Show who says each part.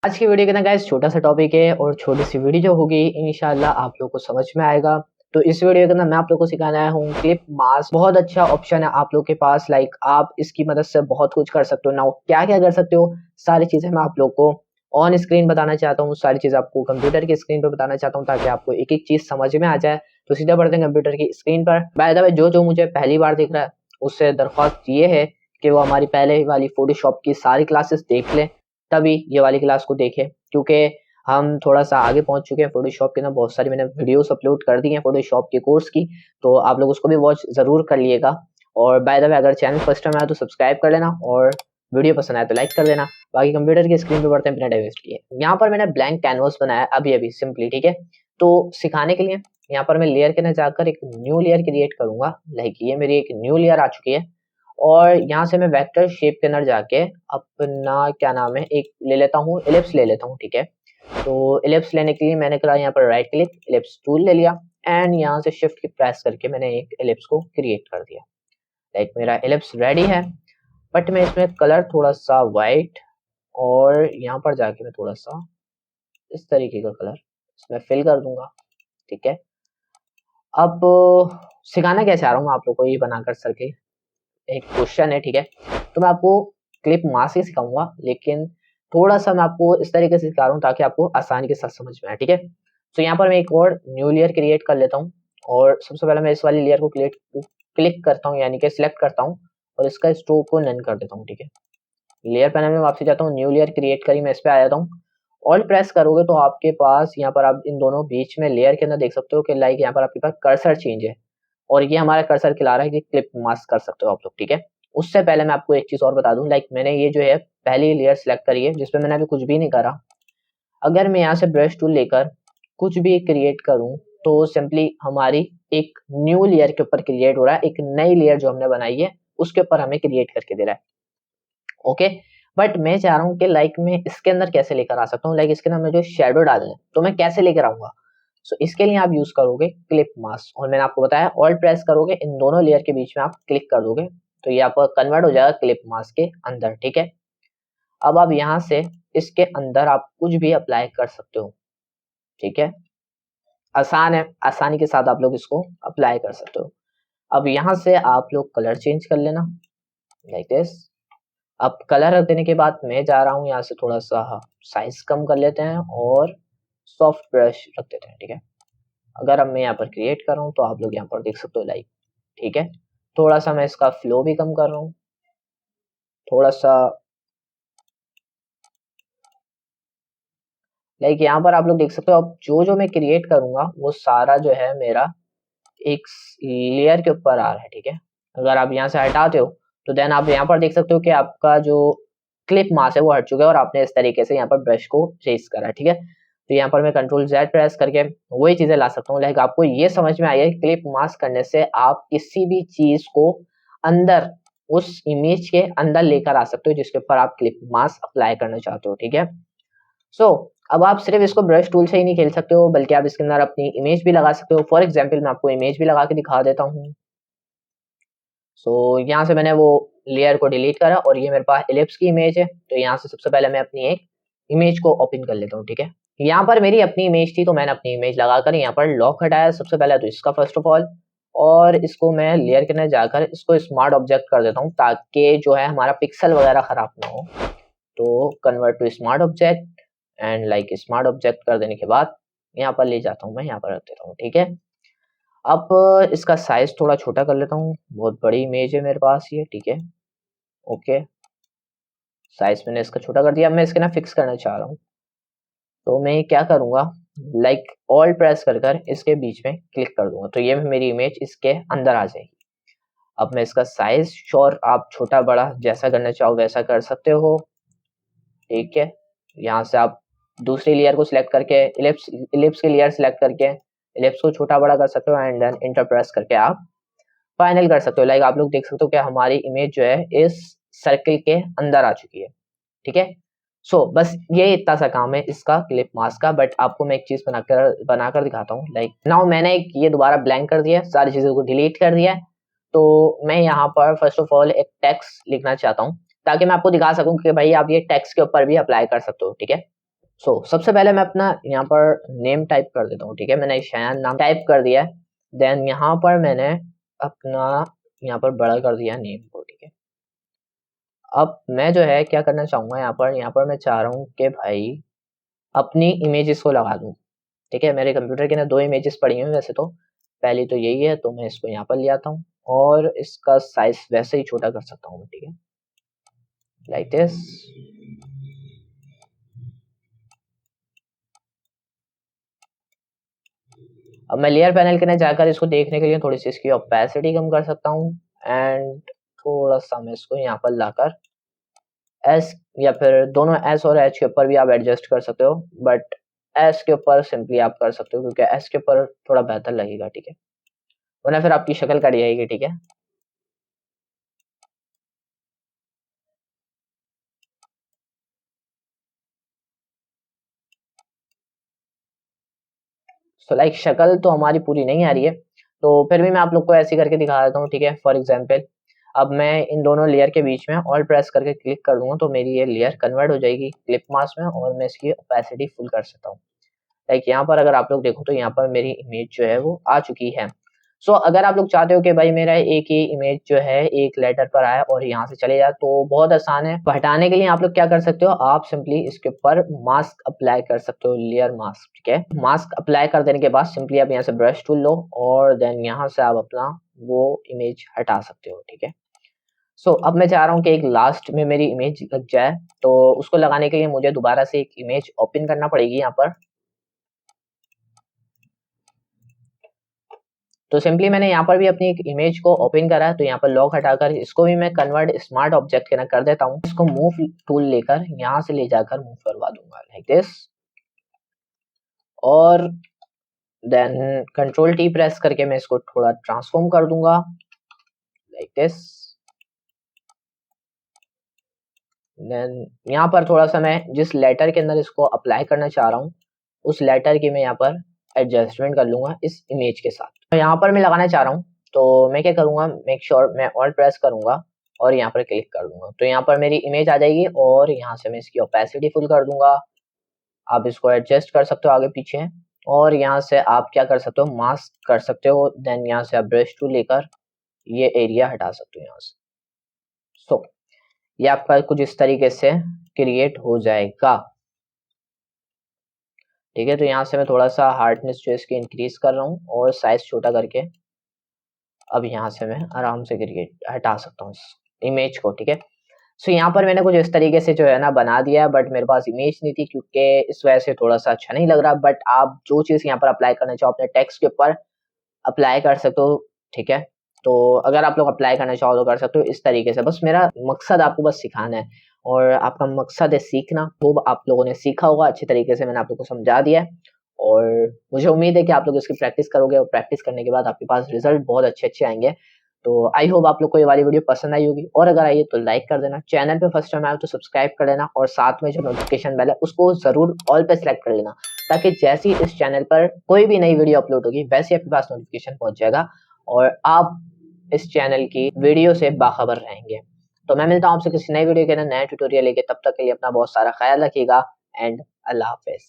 Speaker 1: आज की वीडियो के अंदर गाइस छोटा सा टॉपिक है और छोटी सी वीडियो जो होगी इंशाल्लाह आप लोग को समझ में आएगा। तो इस वीडियो के अंदर मैं आप लोग को सिखाने आया हूँ क्लिप मास्क। बहुत अच्छा ऑप्शन है आप लोग के पास, लाइक आप इसकी मदद से बहुत कुछ कर सकते हो। नाउ क्या क्या कर सकते हो, सारी चीजें मैं आप लोग को ऑन स्क्रीन बताना चाहता हूँ, सारी चीजें आपको कंप्यूटर की स्क्रीन पर बताना चाहता हूँ ताकि आपको एक एक चीज समझ में आ जाए। तो सीधा बढ़ते हैं कंप्यूटर की स्क्रीन पर। बाय द वे जो मुझे पहली बार देख रहा है उससे दरख्वास्त ये है कि वो हमारी पहले वाली फोटोशॉप की सारी क्लासेस देख ले, तभी ये वाली क्लास को देखे, क्योंकि हम थोड़ा सा आगे पहुंच चुके हैं फोटोशॉप के ना। बहुत सारी मैंने वीडियोस अपलोड कर दी हैं फोटोशॉप के कोर्स की, तो आप लोग उसको भी वॉच जरूर कर लिएगा। और बाय द वे अगर चैनल फर्स्ट टाइम आया तो सब्सक्राइब कर लेना और वीडियो पसंद आया तो लाइक कर देना। बाकी कंप्यूटर की स्क्रीन पे बढ़ते हैं बिना टाइम वेस्ट किए। यहाँ पर मैंने ब्लैंक कैनवस बनाया अभी अभी सिंपली, ठीक है। तो सिखाने के लिए यहाँ पर मैं लेयर के अंदर जाकर एक न्यू लेयर क्रिएट करूंगा। लाइक ये मेरी एक न्यू लेयर आ चुकी है और यहाँ से मैं वेक्टर शेप के अंदर जाके अपना क्या नाम है एक ले लेता हूँ, एलिप्स ले लेता हूँ, ठीक है। तो एलिप्स लेने के लिए मैंने करा यहाँ पर राइट क्लिक, एलिप्स टूल ले लिया एंड यहाँ से शिफ्ट की प्रेस करके मैंने एक एलिप्स को क्रिएट कर दिया। लाइक मेरा एलिप्स रेडी है, बट मैं इसमें कलर थोड़ा सा वाइट और यहाँ पर जाके मैं थोड़ा सा इस तरीके का कलर इसमें फिल कर दूंगा, ठीक है। अब सिखाना क्या चाह रहा हूँ आप लोग को ये बनाकर सके एक क्वेश्चन है, ठीक है। तो मैं आपको क्लिप मास्क ही सिखाऊंगा, लेकिन थोड़ा सा मैं आपको इस तरीके से सिखा रहा हूँ ताकि आपको आसानी के साथ समझ में आए, ठीक है। तो यहाँ पर मैं एक और न्यू लेयर क्रिएट कर लेता हूँ और सबसे पहले मैं इस वाली लेयर को क्लिक करता हूँ, यानी कि सिलेक्ट करता हूँ और इसका स्ट्रोक को नन कर देता हूँ, ठीक है। लेयर पैनल में वापसी जाता हूँ, न्यू लेयर क्रिएट करी, मैं इस पे आ जाता हूँ। ऑल्ट प्रेस करोगे तो आपके पास यहाँ पर आप इन दोनों बीच में लेयर के अंदर देख सकते हो कि लाइक यहाँ पर आपके पास कर्सर चेंज है और ये हमारा कर्सर खिला रहा है कि क्लिप मास्क कर सकते हो आप लोग, ठीक है। उससे पहले मैं आपको एक चीज और बता दूं, लाइक मैंने ये जो है पहली लेयर सिलेक्ट करी है जिसपे मैंने अभी कुछ भी नहीं करा। अगर मैं यहाँ से ब्रश टूल लेकर कुछ भी क्रिएट करूं तो सिंपली हमारी एक न्यू लेयर के ऊपर क्रिएट हो रहा है, एक नई लेयर जो हमने बनाई है उसके ऊपर हमें क्रिएट करके दे रहा है, ओके। बट मैं चाह रहा हूँ कि लाइक मैं इसके अंदर कैसे लेकर आ सकता हूँ, लाइक इसके अंदर मुझे शेडो डालना है तो मैं कैसे लेकर आऊंगा। सो इसके लिए आप यूज करोगे क्लिप मास्क और मैंने आपको बताया ऑल्ट प्रेस करोगे, इन दोनों लेयर के बीच में आप क्लिक कर दोगे तो ये आपका कन्वर्ट हो जाएगा क्लिप मास्क के अंदर, ठीक है। अब आप यहाँ से इसके अंदर आप कुछ भी अप्लाई कर सकते हो, ठीक है। आसान है, आसानी के साथ आप लोग इसको अप्लाई कर सकते हो। अब यहाँ से आप लोग कलर चेंज कर लेना लाइक दिस। अब कलर रख देने के बाद मैं जा रहा हूँ यहाँ से थोड़ा सा साइज कम कर लेते हैं और सॉफ्ट ब्रश रख देते हैं, ठीक है। अगर अब मैं यहाँ पर क्रिएट कर रहा हूँ तो आप लोग यहाँ पर देख सकते हो लाइक, ठीक है। थोड़ा सा मैं इसका फ्लो भी कम कर रहा हूँ, थोड़ा सा लाइक यहाँ पर आप लोग देख सकते हो। अब जो मैं क्रिएट करूंगा वो सारा जो है मेरा एक लेयर के ऊपर आ रहा है, ठीक है। अगर आप यहाँ से हटाते हो तो देन आप यहाँ पर देख सकते हो कि आपका जो क्लिप मास है वो हट चुका है और आपने इस तरीके से यहाँ पर ब्रश को रेस करा है, ठीक है। तो यहाँ पर मैं कंट्रोल जेड प्रेस करके वही चीजें ला सकता हूँ। लाइक आपको ये समझ में आया कि क्लिप मास करने से आप किसी भी चीज को अंदर उस इमेज के अंदर लेकर आ सकते हो जिसके ऊपर आप क्लिप मास अप्लाई करना चाहते हो, ठीक है। सो अब आप सिर्फ इसको ब्रश टूल से ही नहीं खेल सकते हो, बल्कि आप इसके अंदर अपनी इमेज भी लगा सकते हो। फॉर एग्जाम्पल मैं आपको इमेज भी लगा के दिखा देता हूँ। सो यहाँ से मैंने वो लेयर को डिलीट करा और ये मेरे पास एलिप्स की इमेज है। तो यहाँ से सबसे पहले मैं अपनी एक इमेज को ओपन कर लेता हूँ, ठीक है। यहाँ पर मेरी अपनी इमेज थी तो मैंने अपनी इमेज लगाकर यहाँ पर लॉक हटाया सबसे पहले तो इसका फर्स्ट ऑफ ऑल, और इसको मैं लेयर के अंदर जाकर इसको स्मार्ट ऑब्जेक्ट कर देता हूँ ताकि जो है हमारा पिक्सल वगैरह खराब ना हो। तो convert to smart object and like smart object कर देने के बाद यहाँ पर ले जाता हूँ, मैं यहाँ पर रख देता हूँ, ठीक है। अब इसका साइज थोड़ा छोटा कर लेता हूँ, बहुत बड़ी इमेज है मेरे पास ये, ठीक है। ओके, साइज मैंने इसका छोटा कर दिया। अब मैं इसके ना फिक्स करना चाह रहा हूँ तो मैं क्या करूँगा, लाइक ऑल प्रेस कर इसके बीच में क्लिक कर दूंगा तो ये मेरी इमेज इसके अंदर आ जाएगी। अब मैं इसका साइज श्योर आप छोटा बड़ा जैसा करना चाहो वैसा कर सकते हो, ठीक है। यहाँ से आप दूसरी लेयर को सिलेक्ट करके इलिप्स की लेयर सिलेक्ट करके इलिप्स को छोटा बड़ा कर सकते हो एंड देन इंटर प्रेस करके आप फाइनल कर सकते हो। लाइक आप लोग देख सकते हो कि हमारी इमेज जो है इस सर्किल के अंदर आ चुकी है, ठीक है। सो बस ये इतना सा काम है इसका क्लिप मास्क का। बट आपको मैं एक चीज बनाकर दिखाता हूँ। लाइक नाउ मैंने ये दोबारा ब्लैंक कर दिया, सारी चीजों को डिलीट कर दिया है। तो मैं यहाँ पर फर्स्ट ऑफ ऑल एक टेक्स्ट लिखना चाहता हूँ ताकि मैं आपको दिखा सकूं कि भाई आप ये टेक्स्ट के ऊपर भी अप्लाई कर सकते हो, ठीक है। सबसे पहले मैं अपना यहाँ पर नेम टाइप कर देता हूँ, ठीक है। मैंने शायान नाम टाइप कर दिया है। देन यहाँ पर मैंने अपना यहाँ पर बड़ा कर दिया नेम को, ठीक है। अब मैं जो है क्या करना चाहूँगा, यहाँ पर मैं चाह रहा हूँ कि भाई अपनी इमेजेस को लगा दूँ, ठीक है। मेरे कंप्यूटर के अंदर 2 इमेजेस पड़ी हुई हैं वैसे तो। पहली तो यही है, तो मैं इसको यहाँ पर ले आता हूँ और इसका साइज़ वैसे ही छोटा कर सकता हूँ, ठीक है, लाइक दिस। अब मैं लेयर पैनल के अंदर जाकर इसको देखने के लिए थोड़ी सी इसकी ओपेसिटी कम कर सकता हूँ एंड थोड़ा सा मैं इसको यहाँ पर लाकर एस या फिर दोनों एस और एच के ऊपर भी आप एडजस्ट कर सकते हो, बट एस के ऊपर सिंपली आप कर सकते हो क्योंकि एस के ऊपर थोड़ा बेहतर लगेगा, ठीक है, वरना फिर आपकी शक्ल कट जाएगी, ठीक है। सो लाइक शक्ल तो हमारी पूरी नहीं आ रही है, तो फिर भी मैं आप लोग को ऐसे करके दिखा देता हूँ, ठीक है। फॉर एग्जाम्पल अब मैं इन दोनों लेयर के बीच में ऑल प्रेस करके क्लिक कर दूंगा तो मेरी ये लेयर कन्वर्ट हो जाएगी क्लिप मास्क में और मैं इसकी ओपेसिटी फुल कर सकता हूँ। लाइक यहाँ पर अगर आप लोग देखो तो यहाँ पर मेरी इमेज जो है वो आ चुकी है। अगर आप लोग चाहते हो कि भाई मेरा एक ही इमेज जो है एक लेटर पर आए और यहाँ से चले जाए तो बहुत आसान है। तो हटाने के लिए आप लोग क्या कर सकते हो, आप सिंपली इसके ऊपर मास्क अप्लाई कर सकते हो, लेयर मास्क, ठीक है। मास्क अप्लाई कर देने के बाद सिंपली आप यहाँ से ब्रश टूल लो और देन यहाँ से आप अपना वो इमेज हटा सकते हो, ठीक है। अब मैं चाह रहा हूँ कि एक लास्ट में मेरी इमेज लग जाए, तो उसको लगाने के लिए मुझे दोबारा से एक इमेज ओपन करना पड़ेगी यहाँ पर। तो सिंपली मैंने यहाँ पर भी अपनी एक इमेज को ओपन करा है, तो यहाँ पर लॉक हटाकर इसको भी मैं कन्वर्ट स्मार्ट ऑब्जेक्ट के ना कर देता हूँ। इसको मूव टूल लेकर यहाँ से ले जाकर मूव करवा दूंगा लाइक दिस, और देन कंट्रोल टी प्रेस करके मैं इसको थोड़ा ट्रांसफॉर्म कर दूंगा लाइक दिस। देन यहाँ पर थोड़ा सा मैं जिस लेटर के अंदर इसको अप्लाई करना चाह रहा हूँ उस लेटर की मैं यहाँ पर एडजस्टमेंट कर लूंगा इस इमेज के साथ। तो यहाँ पर मैं लगाना चाह रहा हूँ, तो मैं क्या करूँगा, मेक श्योर मैं ऑल्ट प्रेस करूँगा और यहाँ पर क्लिक कर दूंगा तो यहाँ पर मेरी इमेज आ जाएगी और यहाँ से मैं इसकी ओपेसिटी फुल कर दूंगा। आप इसको एडजस्ट कर सकते हो आगे पीछे और यहाँ से आप क्या कर सकते हो, मास्क कर सकते हो। देन यहाँ से आप ब्रश टूल लेकर ये एरिया हटा सकते हो यहाँ से। ये आपका कुछ इस तरीके से क्रिएट हो जाएगा, ठीक है। तो यहाँ से मैं थोड़ा सा हार्डनेस जो इसकी इंक्रीज कर रहा हूँ और साइज छोटा करके अब यहाँ से मैं आराम से क्रिएट हटा सकता हूँ इस इमेज को, ठीक है। यहाँ पर मैंने कुछ इस तरीके से जो है ना बना दिया है, बट मेरे पास इमेज नहीं थी क्योंकि इस वजह से थोड़ा सा अच्छा नहीं लग रहा। बट आप जो चीज़ यहाँ पर अप्लाई करना चाहो अपने टेक्स्ट के ऊपर अप्लाई कर सकते हो, ठीक है। तो अगर आप लोग अप्लाई करना चाहो तो कर सकते हो इस तरीके से। बस मेरा मकसद आपको बस सिखाना है और आपका मकसद है सीखना। वो आप लोगों ने सीखा होगा अच्छे तरीके से, मैंने आप लोगों को समझा दिया है और मुझे उम्मीद है कि आप लोग इसकी प्रैक्टिस करोगे और प्रैक्टिस करने के बाद आपके पास रिजल्ट बहुत अच्छे आएंगे। तो आई होप आप लोग को ये वाली वीडियो पसंद आई होगी और अगर आई है तो लाइक कर देना, चैनल पे फर्स्ट टाइम आए तो सब्सक्राइब कर लेना और साथ में जो नोटिफिकेशन बेल है उसको जरूर ऑल पे सेलेक्ट कर लेना ताकि जैसे ही इस चैनल पर कोई भी नई वीडियो अपलोड होगी वैसे आपके पास नोटिफिकेशन पहुंच जाएगा और आप इस चैनल की वीडियो से बाखबर रहेंगे। तो मैं मिलता हूँ आपसे किसी नई वीडियो के अंदर नए ट्यूटोरियल लेके, तब तक के लिए अपना बहुत सारा ख्याल रखिएगा एंड अल्लाह हाफिज।